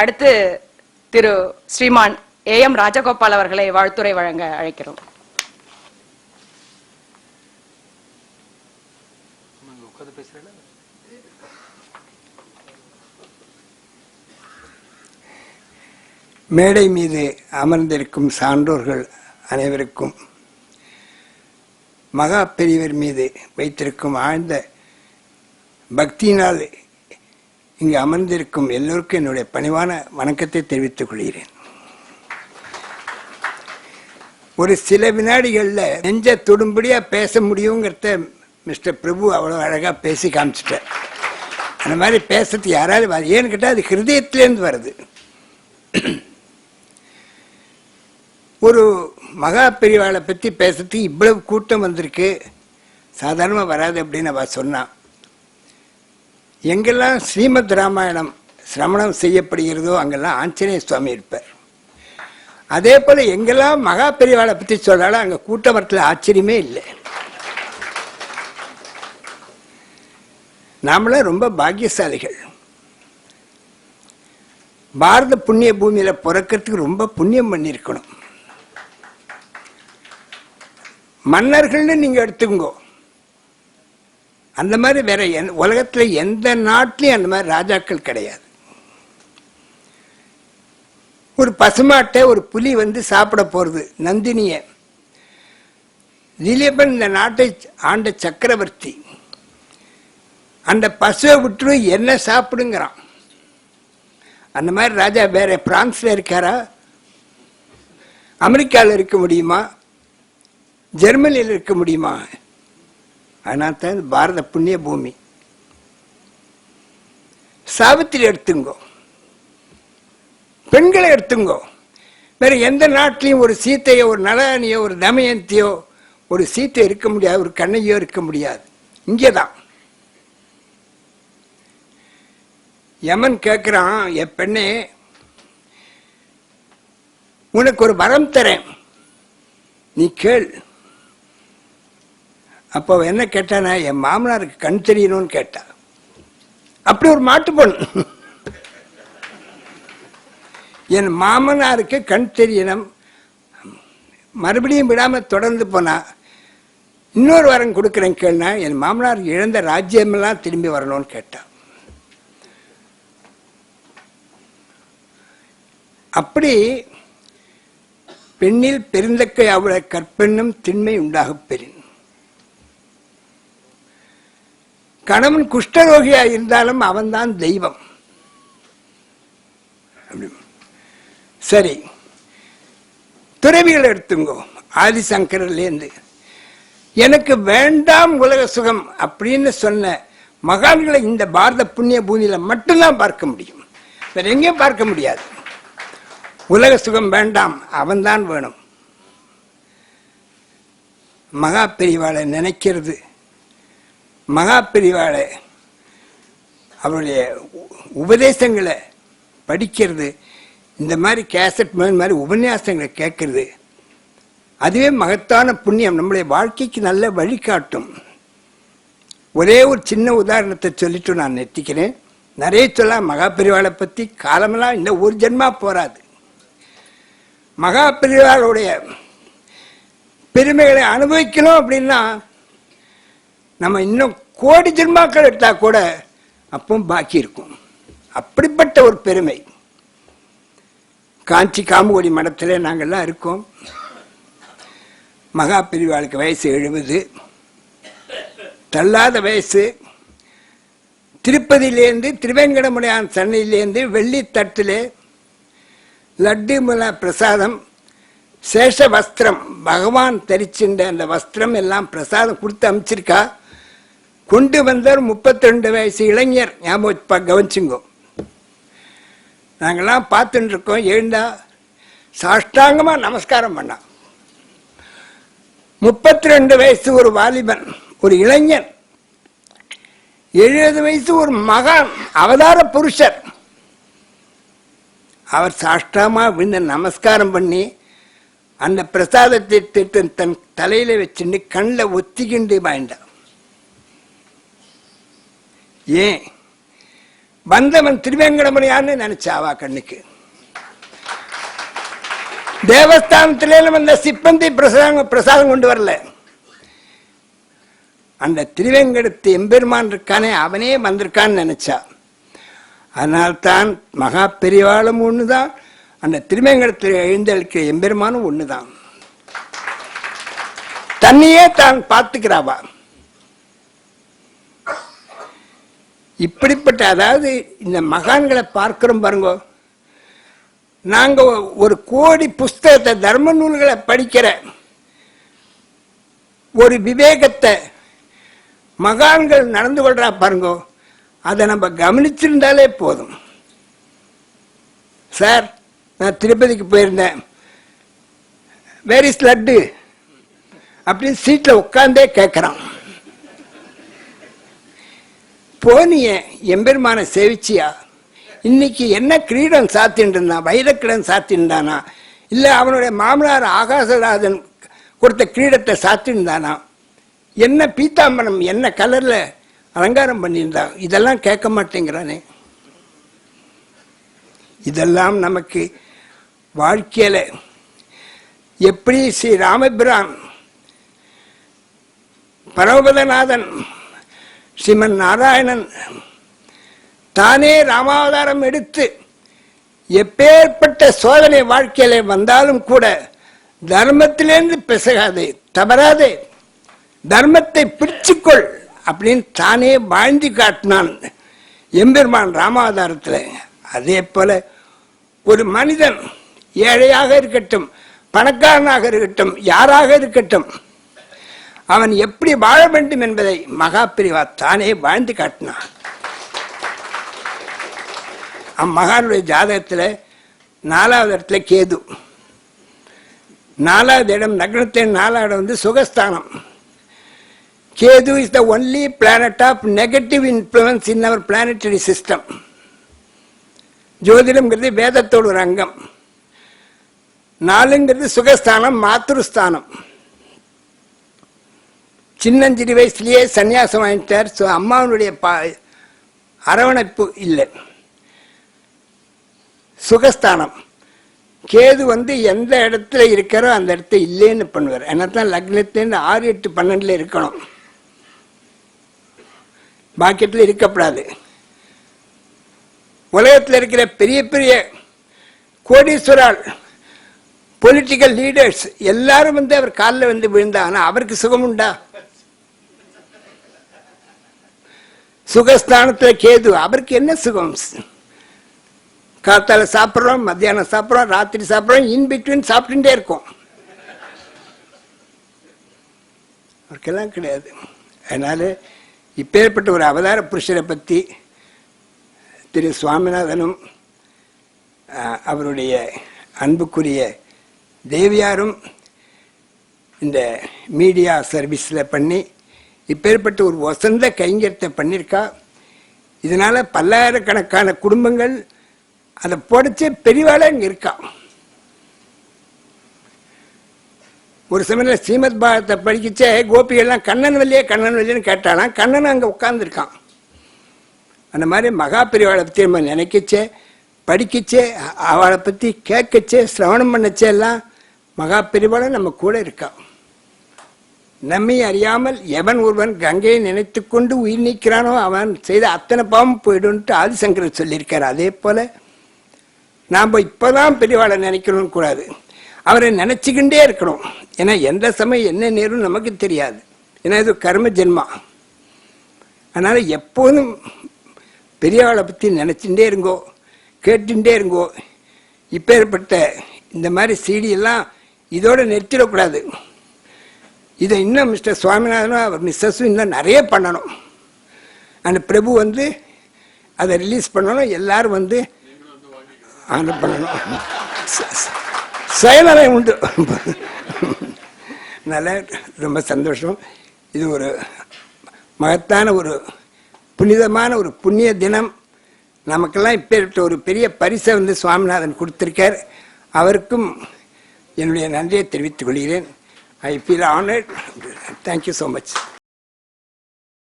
அடுத்து திரு ஸ்ரீமான் AM ராஜகோபால் அவர்களை வாழ்த்துரை வழங்க அழைக்கிறோம். மேடை மீது அமர்ந்திருக்கும் சான்றோர்கள் அனைவருக்கும், மகா பெரியவர் மீது வைத்திருக்கும் ஆழ்ந்த பக்தியினால் இங்கு அமர்ந்திருக்கும் எல்லோருக்கும் என்னுடைய பணிவான வணக்கத்தை தெரிவித்துக் கொள்கிறேன். ஒரு சில வினாடிகளில் நெஞ்ச தொடும்படியா பேச முடியுங்கிறத மிஸ்டர் பிரபு அவ்வளோ அழகாக பேசி காமிச்சிட்டார். அந்த மாதிரி பேசுறது யாராவது ஏன்னு கேட்டால் அது ஹிருதயத்திலேருந்து வருது. ஒரு மகா பெரியவாளை பற்றி பேசுறதுக்கு இவ்வளவு கூட்டம் வந்திருக்கு, சாதாரணமாக வராது அப்படின்னு அவள் சொன்னான். எங்கெல்லாம் ஸ்ரீமத் ராமாயணம் சிரவணம் செய்யப்படுகிறதோ அங்கெல்லாம் ஆஞ்சநேய சுவாமி இருப்பார். அதே போல் எங்கெல்லாம் மகா பெரியவாளை பற்றி சொல்றாலும் அங்கே கூட்டம் வரத்தில் ஆச்சரியமே இல்லை. நாமளாம் ரொம்ப பாக்கியசாலிகள். பாரத புண்ணிய பூமியில் பிறக்கிறதுக்கு ரொம்ப புண்ணியம் பண்ணியிருக்கணும். மன்னர்கள்னு நீங்க எடுத்துக்கோ, அந்த மாதிரி வேற உலகத்துல எந்த நாட்டிலையும் அந்த மாதிரி ராஜாக்கள் கிடையாது. ஒரு பசுமாட்டை ஒரு புலி வந்து சாப்பிட போறது, நந்தினிய திலீபன் இந்த நாட்டை ஆண்ட சக்கரவர்த்தி, அந்த பசுவை விட்டு என்ன சாப்பிடுங்கிறான். அந்த மாதிரி ராஜா வேற பிரான்ஸ்ல இருக்காரா? அமெரிக்காவில் இருக்க முடியுமா? ஜெர்மனியில் இருக்க முடியுமா? அதனால தான் பாரத புண்ணிய பூமி. சாவித்திரி எடுத்துங்கோ, பெண்களை எடுத்துங்கோ. வேற எந்த நாட்டிலையும் ஒரு சீத்தையோ ஒரு நளனியோ ஒரு தமயந்தியோ ஒரு சீத்தை இருக்க முடியாது, ஒரு கண்ணையோ இருக்க முடியாது. இங்கேதான் யமன் கேட்கிறான், என் பெண்ணே உனக்கு ஒரு வரம் தரேன், நீ கேள். அப்போ என்ன கேட்டானா, என் மாமனாருக்கு கண் தெரியணும்னு கேட்டா. அப்படி ஒரு மாட்டு பொண்ணு, என் மாமனாருக்கு கண் தெரியணும், மறுபடியும் விடாம தொடர்ந்து போனா இன்னொரு வரம் கொடுக்குறேன் கேள்னா, என் மாமனாருக்கு இழந்த ராஜ்யமெல்லாம் திரும்பி வரணும்னு கேட்டா. அப்படி பெண்ணில் பெருந்தக்கை அவளை கற்பெண்ணும் திண்மை உண்டாக பெறின். கணவன் குஷ்டரோகியா இருந்தாலும் அவன்தான் தெய்வம். சரி, துறவிகள் எடுத்துங்கோ. ஆதிசங்கரிலேருந்து எனக்கு வேண்டாம் உலக சுகம் அப்படின்னு சொன்ன மகான்களை இந்த பாரத புண்ணிய பூமியில மட்டும்தான் பார்க்க முடியும், வேற எங்கேயும் பார்க்க முடியாது. உலக சுகம் வேண்டாம், அவன்தான் வேணும். மகா பெரியவாளை நினைக்கிறது, மகா பெரியவாளை அவருடைய உபதேசங்களை படிக்கிறது, இந்த மாதிரி கேசட் மாதிரி உபன்யாசங்களை கேட்கறது, அதுவே மகத்தான புண்ணியம், நம்முடைய வாழ்க்கைக்கு நல்ல வழிகாட்டும். ஒரே ஒரு சின்ன உதாரணத்தை சொல்லிட்டு நான் நிறுத்திக்கிறேன். நிறைய சொல்ல மகா பெரியவாளை பற்றி காலமெல்லாம் இந்த ஒரு ஜென்மா போராது. மகா பெரியவாளுடைய பெருமைகளை அனுபவிக்கணும் அப்படின்னா நம்ம இன்னும் கோடி ஜென்மாக்கள் எடுத்தா கூட அப்பவும் பாக்கி இருக்கும். அப்படிப்பட்ட ஒரு பெருமை. காஞ்சி காமகோடி மடத்தில் நாங்கள்லாம் இருக்கோம். மகா பெரியவாளுக்கு வயசு 70, தள்ளாத வயசு. திருப்பதியிலேருந்து திருவேங்கடமுடையான் சன்னையிலேருந்து வெள்ளி தட்டிலே லட்டு முல பிரசாதம், சேஷ வஸ்திரம், பகவான் தரிச்சுண்ட அந்த வஸ்திரம் எல்லாம் பிரசாதம் கொடுத்து அமைச்சிருக்கா. கொண்டு வந்தார் 32 வயசு இளைஞர். ஞாபகம் கவனிச்சுங்கோ. நாங்கள்லாம் பார்த்துட்டு இருக்கோம். எழுந்தா சாஷ்டாங்கமா நமஸ்காரம் பண்ணா. 32 வயசு ஒரு வாலிபன், ஒரு இளைஞன். 70 வயசு ஒரு மகான், அவதார புருஷர். அவர் சாஷ்டாமா விழுந்து நமஸ்காரம் பண்ணி அந்த பிரசாதத்தை தன் தலையில வச்சுட்டு கண்ணில் ஒத்திக்கிண்டு வாய்ண்டார். ஏன் வந்தவன் திருவேங்கடமுடியான்னு நினைச்சாவா கண்ணுக்கு. தேவஸ்தானத்திலே வந்த சிப்பந்தி பிரசாதம் கொண்டு வரல. அந்த திருவேங்கடத்து எம்பெருமான் இருக்கானே அவனே வந்திருக்கான்னு நினைச்சா. அதனால்தான் மகா பெரியவாளும் ஒண்ணுதான், அந்த திருவேங்கடத்தில் எழுந்தளிக்கிற எம்பெருமானும் ஒண்ணுதான். தன்னையே தான் பார்த்துக்கிறாவா. இப்படிப்பட்ட, அதாவது இந்த மகான்களை பார்க்கிறோம் பாருங்க. நாங்க ஒரு கோடி புஸ்தகத்தை, தர்ம நூல்களை படிக்கிற ஒரு விவேகத்தை மகான்கள் நடந்து கொள்றா பாருங்க, அதை நம்ம கவனிச்சிருந்தாலே போதும். சார், நான் திருப்பதிக்கு போயிருந்தேன், வேர் இஸ் லட்டு அப்படின்னு சீட்ல உட்கார்ந்தே கேட்கிறான். போனிய எம்பெருமான சேவிச்சியா? இன்னைக்கு என்ன கிரீடம் சாத்தின்னு இருந்தான்? வைரக்கிரீடம் சாத்தின்றானா, இல்ல அவனுடைய மாமனார் ஆகாசராஜன் கொடுத்த கிரீடத்தை சாத்தின்றானா, என்ன பீத்தாம்பரம் என்ன கலர்ல அலங்காரம் பண்ணியிருந்தா? இதெல்லாம் கேட்க மாட்டேங்கிறானே. இதெல்லாம் நமக்கு வாழ்க்கையில எப்படி ஸ்ரீ ராமபிரான், பரமபதநாதன், ஸ்ரீமன் நாராயணன் தானே ராமாவதாரம் எடுத்து எப்பேற்பட்ட சோதனை வாழ்க்கையில வந்தாலும் கூட தர்மத்திலேருந்து பிசகாதே, தவறாதே, தர்மத்தை பிடிச்சுக்கொள் அப்படின்னு தானே வாழ்ந்து காட்டினான் எம்பெருமான் ராமாவதாரத்தில். அதே போல ஒரு மனிதன் ஏழையாக இருக்கட்டும், பணக்காரனாக இருக்கட்டும், யாராக இருக்கட்டும், அவன் எப்படி வாழ வேண்டும் என்பதை மகாபிரிவா தானே வாழ்ந்து காட்டினான். அம்மகானுடைய ஜாதகத்தில் 4வது இடத்துல கேது, 4வது இடம் நக்னத்தின் 4வது இடம் வந்து சுகஸ்தானம். Ketu is the only planet of negative influence in our planetary system. ஜோதிடம்ங்கிறது வேதத்தோடு ஒரு அங்கம். 4ங்கிறது சுகஸ்தானம், மாத்ருஸ்தானம். சின்னஞ்சிறு வயசுலயே சன்னியாசம் வாங்கிட்டார். ஸோ அம்மாவனுடைய அரவணைப்பு இல்லை. சுகஸ்தானம் கேது வந்து எந்த இடத்துல இருக்கிறோ அந்த இடத்த இல்லைன்னு பண்ணுவார். என்னத்தான் லக்னத்திலேருந்து 6, 8, 12 இருக்கணும், பாக்கெட்டில் இருக்கப்படாது. உலகத்தில் இருக்கிற பெரிய பெரிய கோடீஸ்வரால், பொலிட்டிக்கல் லீடர்ஸ் எல்லாரும் வந்து அவர் காலில் வந்து விழுந்தாங்கன்னா அவருக்கு சுகம் உண்டா? சுகஸ்தானத்தில் கேது, அவருக்கு என்ன சுகம்? காத்தால சாப்பிட்றோம், மத்தியானம் சாப்பிட்றோம், ராத்திரி சாப்பிட்றோம், இன் பிட்வீன் சாப்பிட்டுட்டே இருக்கோம். அவருக்கெல்லாம் கிடையாது. அதனால இப்பேற்பட்ட ஒரு அவதார புருஷரை பற்றி திரு சுவாமிநாதனும் அவருடைய அன்புக்குரிய தேவியாரும் இந்த மீடியா சர்வீஸில் பண்ணி இப்பேற்பட்ட ஒரு வசந்த கைங்கரியத்தை பண்ணியிருக்கா. இதனால பல்லாயிரக்கணக்கான குடும்பங்கள் அதை பொடிச்ச பெரியவாள இங்கே இருக்கா. ஒரு சமயம் ஸ்ரீமத் பாரதத்தை படிக்கச்சே கோபிகள்லாம் கண்ணன் வல்லியன்னு கேட்டாலாம். கண்ணன் அங்கே உட்கார்ந்துருக்கான். அந்த மாதிரி மகா பெரியவாளை பற்றி நம்ம நினைக்கச்சே, படிக்கச்சே, அவளை பற்றி கேட்கச்சே, சிரவணம் பண்ணச்சே எல்லாம் மகா பெரியவாளை நம்ம கூட இருக்கான். நம்மை அறியாமல் எவன் ஒருவன் கங்கையை நினைத்து கொண்டு உயிர் நீக்கிறானோ அவன் செய்த அத்தனை பாவம் போயிடும்ட்டு ஆதிசங்கரர் சொல்லியிருக்காரு. அதே போல நாம் இப்போதான் பெரியவாளை நினைக்கணும்னு கூடாது, அவரை நினைச்சுக்கிண்டே இருக்கணும். ஏன்னா எந்த சமயம் என்ன நேரும் நமக்கு தெரியாது. ஏன்னா இது கர்ம ஜென்மா. அதனால எப்போதும் பெரியவாளை பற்றி நினைச்சுட்டே இருங்கோ, கேட்டுட்டே இருங்கோ. இப்பேற்பட்ட இந்த மாதிரி சீடியெல்லாம் இதோட நிறுத்திடக்கூடாது. இதை இன்னும் மிஸ்டர் சுவாமிநாதனும் அவர் மிஸ்ஸஸும் இன்னும் நிறைய பண்ணணும். அந்த பிரபு வந்து அதை ரிலீஸ் பண்ணணும், எல்லாரும் வந்து ஆர்டர் பண்ணணும். செயலறை உண்டு. அதனால் ரொம்ப சந்தோஷம். இது ஒரு மகத்தான ஒரு புனிதமான ஒரு புண்ணிய தினம். நமக்கெல்லாம் இப்பேற்பட்ட ஒரு பெரிய பரிசை வந்து சுவாமிநாதன் கொடுத்திருக்கார். அவருக்கும் என்னுடைய நன்றியை தெரிவித்துக் கொள்கிறேன். I feel honored. Thank you so much.